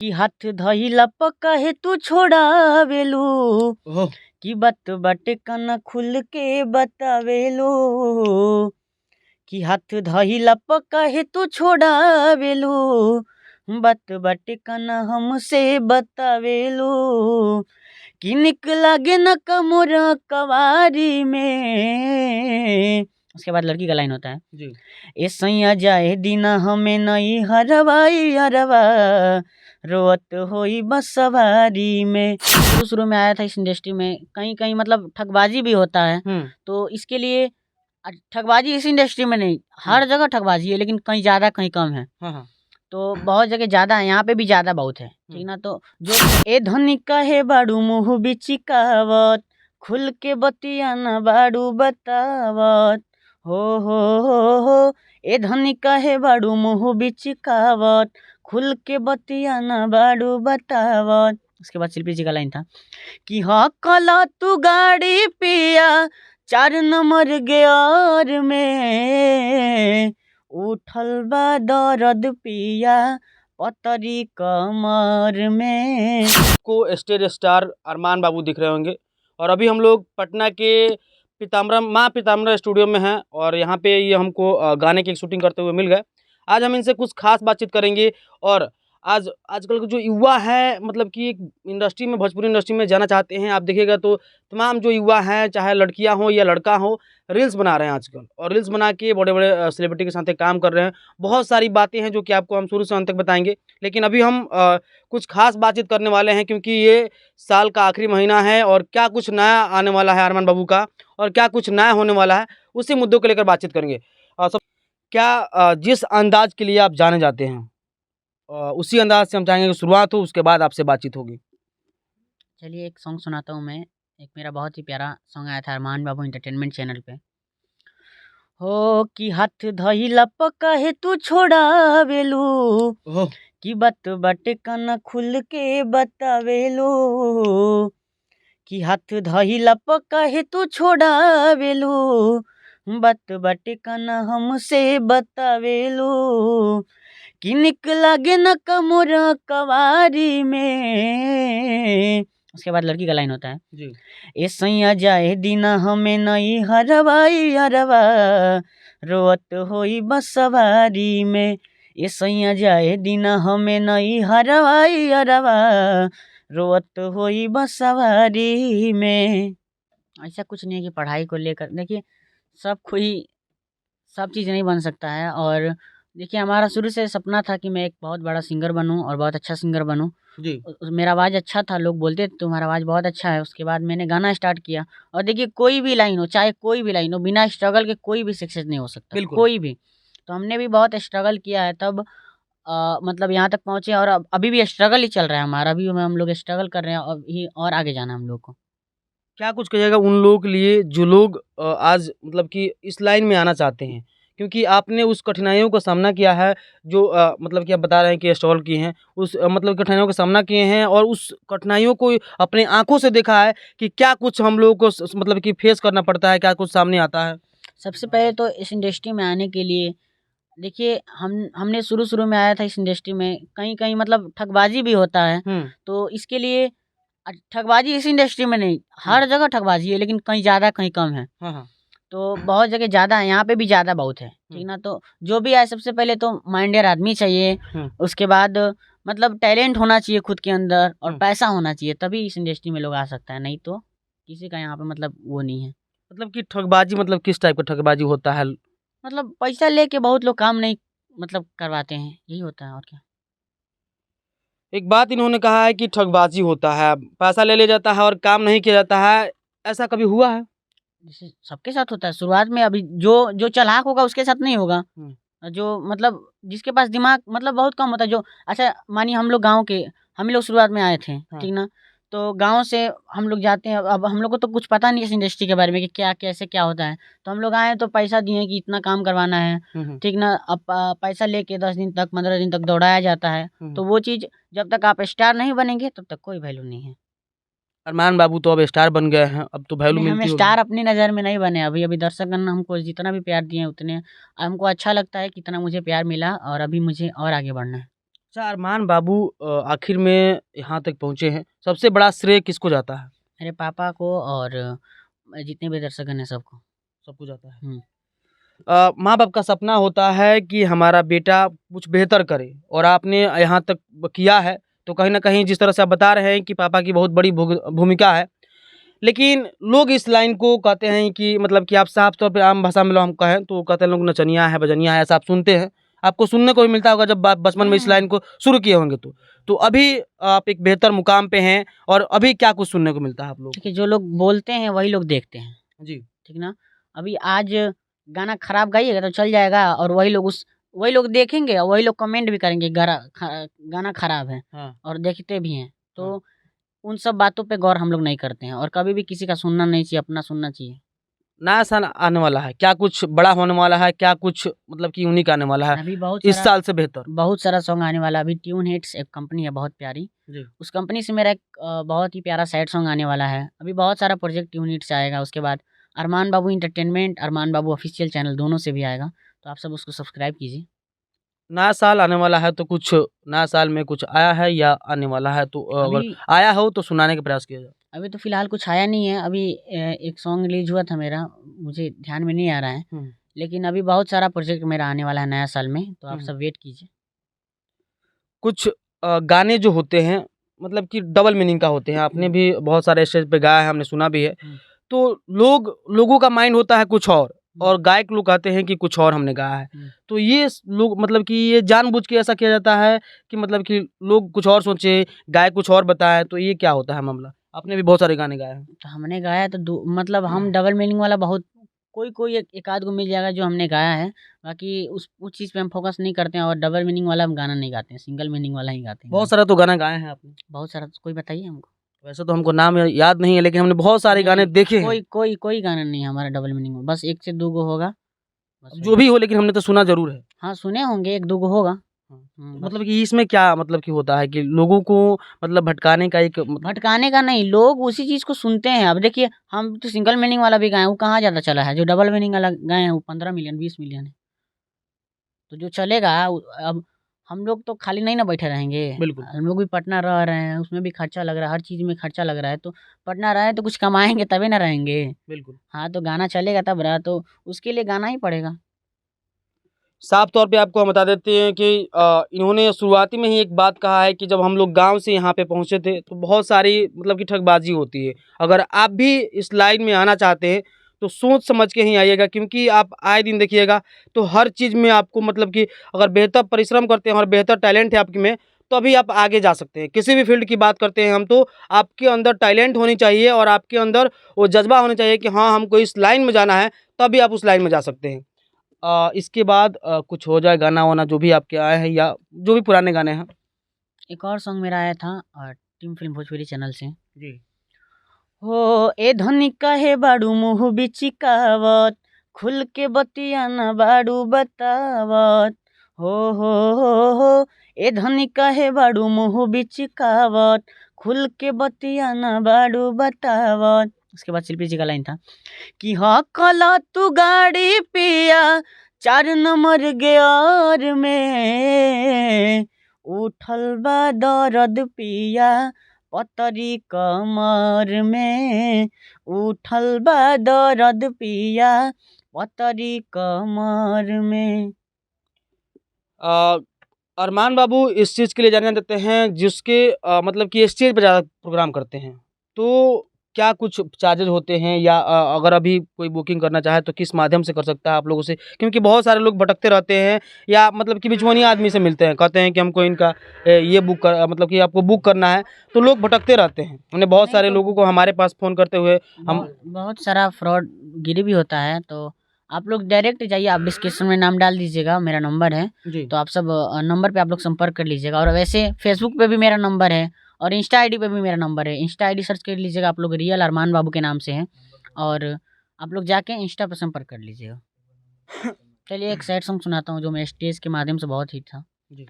कि हाथ धइला प काहे तू छोड़ावेलू ओह, कि बात बाटे कना खुल के बतावेलू कि हाथ धइला प काहे तू छोड़ावेलू बात बाटे कना हमसे बतावेलू कि निक लागे न कमोर कवारी में। उसके बाद लड़की का लाइन होता है, जी ए सैया जाए दीना हमें नहीं हरवाई हरवा रोत होई बसवारी में। शुरू शुरू में आया था इस इंडस्ट्री में, कहीं कहीं मतलब ठगबाजी भी होता है। तो इसके लिए ठगबाजी इस इंडस्ट्री में नहीं, हर जगह ठगबाजी है, लेकिन कहीं ज़्यादा कहीं कम है। हाँ तो बहुत जगह ज़्यादा है, यहाँ पे भी ज़्यादा बहुत है, ठीक ना। तो जो ए धनी कहे बाड़ू मुँह बिचिकावत खुल के बतिया न बाड़ू बतावत हो ए धनी कहे बाड़ू मुँह बिचिकावत खुल के बतिया न बाड़ू बतावत। उसके बाद शिल्पी जी का लाइन था कि हाँ कला तू गाड़ी पिया 4 नंबर गेयर में उठल बा दर्द पिया पतरी कमर में। को स्टेज स्टार अरमान बाबू दिख रहे होंगे और अभी हम लोग पटना के पीताम्बरा स्टूडियो में हैं और यहाँ पे ये हमको गाने की शूटिंग करते हुए मिल गए। आज हम इनसे कुछ खास बातचीत करेंगे और आजकल के जो युवा हैं, मतलब कि इंडस्ट्री में, भोजपुरी इंडस्ट्री में जाना चाहते हैं, आप देखिएगा तो तमाम जो युवा हैं, चाहे लड़कियां हो या लड़का हो, रील्स बना रहे हैं आजकल और रील्स बना के बड़े बड़े सेलिब्रिटी के साथ काम कर रहे हैं। बहुत सारी बातें हैं जो कि आपको हम शुरू से अंत तक बताएंगे, लेकिन अभी हम कुछ खास बातचीत करने वाले हैं क्योंकि ये साल का आखिरी महीना है और क्या कुछ नया आने वाला है अरमान बाबू का और क्या कुछ नया होने वाला है, उसी मुद्दों को लेकर बातचीत करेंगे। सब क्या जिस अंदाज के लिए आप जाने जाते हैं उसी अंदाज से हम चाहेंगे कि शुरुआत हो, उसके बाद आपसे बातचीत होगी। चलिए एक सॉन्ग सुनाता हूँ मैं। एक मेरा बहुत ही प्यारा सॉन्ग आया था अरमान बाबू एंटरटेनमेंट चैनल पे। हो कि हाथ धइला प काहे तू छोड़ावेलू ओह, कि बात बाटे कना खुल के बतावेलू कि हाथ धइला प काहे तू छोड़ावेलू बात बाटे कना हमसे बतावेलू कि निक लागे न कमोर कवारी में। उसके बाद लड़की का लाइन होता है, जी ए सैया जाए दीना हमें नहीं हरवाई हरवा रोत होई बसवारी में। ए सैया जाए दीना हमें नहीं हरवाई हरवा रोत होई बसवारी में। ऐसा कुछ नहीं है कि पढ़ाई को लेकर, देखिए सब कोई सब चीज़ नहीं बन सकता है। और देखिए हमारा शुरू से सपना था कि मैं एक बहुत बड़ा सिंगर बनूं और बहुत अच्छा सिंगर बनूं। जी मेरा आवाज़ अच्छा था, लोग बोलते थे तुम्हारा आवाज़ बहुत अच्छा है। उसके बाद मैंने गाना स्टार्ट किया और देखिए कोई भी लाइन हो, चाहे कोई भी लाइन हो, बिना स्ट्रगल के कोई भी सक्सेस नहीं हो सकता, बिल्कुल कोई भी। तो हमने भी बहुत स्ट्रगल किया है, तब मतलब यहाँ तक पहुँचे और अभी भी स्ट्रगल ही चल रहा है हमारा, अभी हम लोग स्ट्रगल कर रहे हैं और अभी और आगे जाना है हम लोग को। क्या कुछ कहिएगा उन लोगों के लिए जो लोग आज मतलब कि इस लाइन में आना चाहते हैं, क्योंकि आपने उस कठिनाइयों का सामना किया है जो मतलब कि आप बता रहे हैं कि स्ट्रगल किए हैं, उस मतलब कठिनाइयों का सामना किए हैं और उस कठिनाइयों को अपने आंखों से देखा है कि क्या कुछ हम लोगों को मतलब कि फेस करना पड़ता है, क्या कुछ सामने आता है। सबसे पहले तो इस इंडस्ट्री में आने के लिए देखिए हमने शुरू में आया था इस इंडस्ट्री में, कहीं कहीं मतलब ठगबाजी भी होता है। तो इसके लिए ठगबाजी इस इंडस्ट्री में नहीं, हर जगह ठगबाजी है, लेकिन कहीं ज़्यादा कहीं कम है। हाँ तो बहुत जगह ज़्यादा है, यहाँ पे भी ज़्यादा बहुत है, ठीक ना। तो जो भी आए सबसे पहले तो माइंडेड आदमी चाहिए, उसके बाद मतलब टैलेंट होना चाहिए खुद के अंदर और पैसा होना चाहिए, तभी इस इंडस्ट्री में लोग आ सकता है, नहीं तो किसी का यहाँ पे मतलब वो नहीं है। मतलब कि ठगबाजी मतलब किस टाइप का ठगबाजी होता है। मतलब पैसा लेके बहुत लोग काम नहीं मतलब करवाते हैं, यही होता है और क्या। एक बात इन्होंने कहा है कि ठगबाजी होता है, पैसा ले लिया जाता है और काम नहीं किया जाता है, ऐसा कभी हुआ है? जैसे सबके साथ होता है शुरुआत में, अभी जो जो चालाक होगा उसके साथ नहीं होगा। जो मतलब जिसके पास दिमाग मतलब बहुत कम होता है, जो अच्छा मानिए हम लोग गांव के, हम ही लोग शुरुआत में आए थे, ठीक ना। तो गांव से हम लोग जाते हैं, अब हम लोग को तो कुछ पता नहीं है इस इंडस्ट्री के बारे में कि क्या कैसे क्या होता है। तो हम लोग आए तो पैसा दिए कि इतना काम करवाना है, ठीक ना। अब पैसा लेके 10 दिन तक 15 दिन तक दौड़ाया जाता है। तो वो चीज़ जब तक आप स्टार नहीं बनेंगे तब तक कोई वैल्यू नहीं है। अरमान बाबू तो अब स्टार बन गए हैं, अब तो वैल्यू नहीं, हम मिलती होगी। स्टार अपनी नज़र में नहीं बने अभी। अभी दर्शकगण हमको जितना भी प्यार दिए उतने हमको अच्छा लगता है, कितना मुझे प्यार मिला और अभी मुझे और आगे बढ़ना है। अच्छा अरमान बाबू आखिर में यहाँ तक पहुँचे हैं, सबसे बड़ा श्रेय किसको जाता है? मेरे पापा को और जितने भी दर्शकगण हैं सबको। सबको जाता है। हुँ। माँ बाप का सपना होता है कि हमारा बेटा कुछ बेहतर करे और आपने यहाँ तक किया है, तो कहीं न कहीं जिस तरह से आप बता रहे हैं कि पापा की बहुत बड़ी भूमिका है। लेकिन लोग इस लाइन को कहते हैं कि मतलब कि आप साफ तौर पे आम भाषा में हम कहें तो कहते हैं लोग नचनिया है, बजनिया है, ऐसा आप सुनते हैं। आपको सुनने को भी मिलता होगा जब आप बचपन में इस लाइन को शुरू किए होंगे तो। तो अभी आप एक बेहतर मुकाम पे हैं और अभी क्या कुछ सुनने को मिलता है आप लोग को? देखिए, जो लोग बोलते हैं वही लोग देखते हैं, जी। ठीक ना? अभी आज गाना खराब गाइएगा तो चल जाएगा और वही लोग देखेंगे और वही लोग कमेंट भी करेंगे गाना खराब है हाँ। और देखते भी हैं। हाँ। तो उन सब बातों पे गौर हम लोग नहीं करते हैं और कभी भी किसी का सुनना नहीं चाहिए, अपना सुनना चाहिए। नया साल आने वाला है, क्या कुछ बड़ा होने वाला है? क्या कुछ मतलब कि यूनिक आने वाला है अभी इस साल से बेहतर? बहुत सारा सॉन्ग आने वाला है। अभी ट्यून हिट्स एक कंपनी है बहुत प्यारी, जी। उस कंपनी से मेरा एक बहुत ही प्यारा सैड सॉन्ग आने वाला है। अभी बहुत सारा प्रोजेक्ट ट्यून हिट्स आएगा, उसके बाद अरमान बाबू एंटरटेनमेंट, अरमान बाबू ऑफिशियल चैनल दोनों से भी आएगा, तो आप सब उसको सब्सक्राइब कीजिए। नया साल आने वाला है तो कुछ नया साल में कुछ आया है या आने वाला है? तो अगर अभी आया हो तो सुनाने का प्रयास किया जाए। अभी तो फ़िलहाल कुछ आया नहीं है। अभी एक सॉन्ग रिलीज़ हुआ था मेरा, मुझे ध्यान में नहीं आ रहा है। हुँ। लेकिन अभी बहुत सारा प्रोजेक्ट मेरा आने वाला है नया साल में, तो आप हुँ। सब वेट कीजिए। कुछ गाने जो होते हैं मतलब कि डबल मीनिंग का होते हैं, आपने भी बहुत सारे स्टेज पे गाया है, हमने सुना भी है। हुँ। तो लोगों का माइंड होता है कुछ और हुँ। गायक लोग कहते हैं कि कुछ और हमने गाया है। हुँ। तो ये लोग मतलब कि ये जानबूझ के ऐसा किया जाता है कि मतलब कि लोग कुछ और सोचे, गायक कुछ और बताए, तो ये क्या होता है मामला? आपने भी बहुत सारे गाने गाए हैं। तो हमने गाया तो मतलब हम डबल मीनिंग वाला बहुत कोई एक आध गो मिल जाएगा जो हमने गाया है। बाकी उस चीज़ पे हम फ़ोकस नहीं करते हैं और डबल मीनिंग वाला हम गाना नहीं गाते हैं, सिंगल मीनिंग वाला ही गाते हैं बहुत गाना। सारा तो गाना गाए हैं आपने। बहुत सारा, कोई बताइए हमको? वैसे तो हमको नाम याद नहीं है लेकिन हमने बहुत सारे गाने नहीं, देखे हैं। कोई गाना नहीं है हमारा डबल मीनिंग में, बस 1 से 2 गो होगा, बस जो वही। भी हो लेकिन हमने तो सुना ज़रूर है। हाँ, सुने होंगे 1-2 गो होगा। तो बस। मतलब कि इसमें क्या मतलब कि होता है कि लोगों को मतलब भटकाने का एक भटकाने का नहीं, लोग उसी चीज़ को सुनते हैं। अब देखिए, हम तो सिंगल मीनिंग वाला भी गाए हैं, वो कहाँ ज़्यादा चला है। जो डबल मीनिंग वाला गाए हैं वो 15 मिलियन 20 मिलियन है। तो जो चलेगा अब हम लोग तो खाली नहीं ना बैठे रहेंगे। बिल्कुल। हम लोग भी पटना रह रहे हैं, उसमें भी खर्चा लग रहा है, हर चीज़ में खर्चा लग रहा है। तो पटना रहे तो कुछ कमाएँगे तभी ना रहेंगे। बिल्कुल। हाँ, तो गाना चलेगा तब रहा, तो उसके लिए गाना ही पड़ेगा। साफ तौर पे आपको हम बता देते हैं कि इन्होंने शुरुआती में ही एक बात कहा है कि जब हम लोग गाँव से यहाँ पे पहुँचे थे तो बहुत सारी मतलब कि ठगबाज़ी होती है। अगर आप भी इस लाइन में आना चाहते हैं तो सोच समझ के ही आइएगा क्योंकि आप आए दिन देखिएगा तो हर चीज़ में आपको मतलब कि अगर बेहतर परिश्रम करते हैं और बेहतर टैलेंट है आप में तो अभी आप आगे जा सकते हैं। किसी भी फ़ील्ड की बात करते हैं हम तो आपके अंदर टैलेंट होनी चाहिए और आपके अंदर वो जज़्बा होना चाहिए कि हाँ, हमको इस लाइन में जाना है, तभी आप उस लाइन में जा सकते हैं। इसके बाद कुछ हो जाए गाना-वाना जो भी आपके आए हैं या जो भी पुराने गाने हैं। एक और सॉन्ग मेरा आया था टीम फ़िल्म भोजपुरी चैनल से। जी। हो ए धनी काहे बाड़ू मुँह बिचिकावत, खुल के बतिया ना बाड़ू बतावत। हो ए धनी काहे बाड़ू मुँह बिचिकावत, खुल के बतिया ना बाड़ू बतावत। उसके बाद शिल्पी जी का लाइन था कि हाँ कला तू गाड़ी पिया 4 नंबर गेयर में, उठल बा दर्द पिया पतरी कमर में, उठल बा दर्द पिया पतरी कमर में। अ, अरमान बाबू इस चीज़ के लिए जाने जाते हैं जिसके मतलब कि स्टेज पे ज़्यादा प्रोग्राम करते हैं। तो क्या कुछ चार्जेज़ होते हैं या अगर अभी कोई बुकिंग करना चाहे तो किस माध्यम से कर सकता है आप लोगों से? क्योंकि बहुत सारे लोग भटकते रहते हैं या मतलब कि बिचौलिया आदमी से मिलते हैं, कहते हैं कि हमको इनका ये बुक कर मतलब कि आपको बुक करना है, तो लोग भटकते रहते हैं। हमने बहुत नहीं सारे तो लोगों को हमारे पास फ़ोन करते हुए हम बहुत सारा फ्रॉडगिरी भी होता है, तो आप लोग डायरेक्ट जाइए, आप डिस्क्रिप्शन में नाम डाल दीजिएगा, मेरा नंबर है, जी। तो आप सब नंबर पे आप लोग संपर्क कर लीजिएगा। और वैसे फेसबुक पे भी मेरा नंबर है और इंस्टा आईडी पे भी मेरा नंबर है। इंस्टा आईडी सर्च कर लीजिएगा आप लोग, रियल अरमान बाबू के नाम से है, और आप लोग जाके इंस्टा पे संपर्क कर लीजिएगा। चलिए एक सैड सॉन्ग सुनाता हूँ जो मैं स्टेज के माध्यम से बहुत हिट था। जी।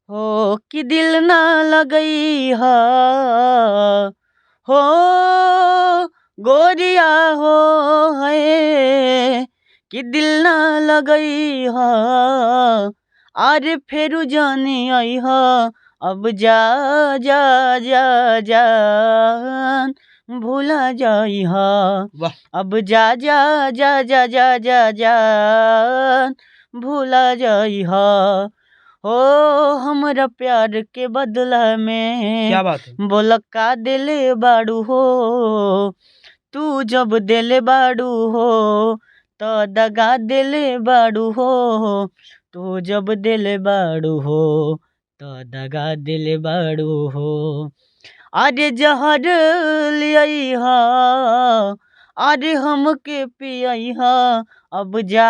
हो कि दिल ना लगई हा, हो गोरिया हो है, कि दिल ना लगई हा, अरे फेरू जानी आई हा अब जा जा जा जान भूला जाई हा वाह अब जा जा जा जा जा जा जान भूला जाई हा हो हमरा प्यार के बदला में क्या बात है। बोल का दिले बाड़ू हो तू जब दिले बाड़ू हो तो दगा दिले बाड़ू हो तू जब दिले बाड़ू हो तो दगा दिले बाड़ू हो अरे जहर लियाई हा अरे हमके पियाई हा अब जा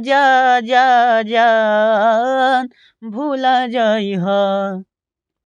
जा जा जान भूला जाई हा।